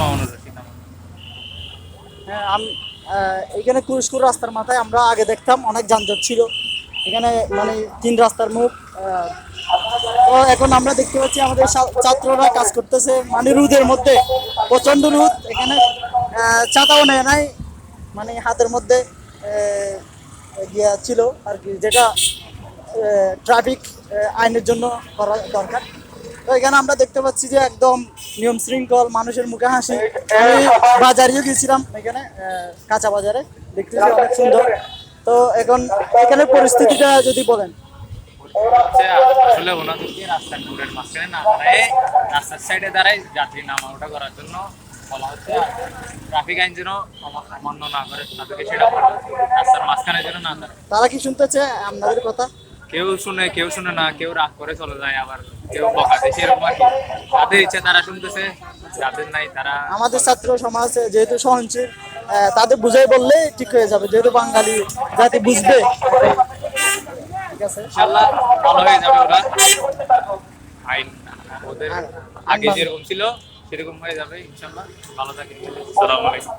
মামুনুর রশিদ আমার। হ্যাঁ, এখানে কুস্কুর রাস্তার মাথায় আমরা আগে দেখতাম অনেক যানজট ছিল এখানে, মানে তিন রাস্তার মুখ। তো এখন আমরা দেখতে পাচ্ছি আমাদের ছাত্ররা কাজ করতেছে মানে রোদের মধ্যে, প্রচন্ড রোদ এখানে। ছাতাও নেয় নাই, মানে হাতের মধ্যে ছিল আর কি, যেটা ট্রাফিক আইনের জন্য করা দরকার। তো এখানে আমরা দেখতে পাচ্ছি যে একদম নিয়ম শৃঙ্খল, মানুষের মুখে হাসি। আমি বাজারেও গেছিলাম এখানে, কাঁচা বাজারে, দেখতেছি অনেক সুন্দর। তো এখন এখানে পরিস্থিতিটা যদি বলেন। হচ্ছে আসলে ওনাদেরকে রাস্তার মোড়ের মাঝখানে না দাঁড়ায়, রাস্তার সাইডে দাঁড়ায় যাত্রী নামা ওঠা করার জন্য বলা হচ্ছে। ট্রাফিক আইন যেন অমান্য না করে তাদেরকে সেটা বলা হচ্ছে। রাস্তার মাঝখানে যেন না দাঁড়ায়। তারা কি শুনতেছে আপনাদের কথা? কেউ শুনে না, কেউ রাগ করে চলে যায়, আবার কেউ বকা দেয়, সেরকম আর কি। যাদের ইচ্ছে তারা শুনতেছে, যাদের নাই তারা আমাদের ছাত্র সমাজ যেহেতু সহনশীল, তাদের বুঝাই বললে ঠিক হয়ে যাবে, যেহেতু বাঙালি জাতি বুঝবে। ঠিক আছে, ইনশাল্লাহ ভালো হয়ে যাবে ওরা। আইন ওদের আর আগে আইন যেরকম ছিল সেরকম হয়ে যাবে ইনশাল্লাহ। ভালো থাকে। আসসালামু আলাইকুম।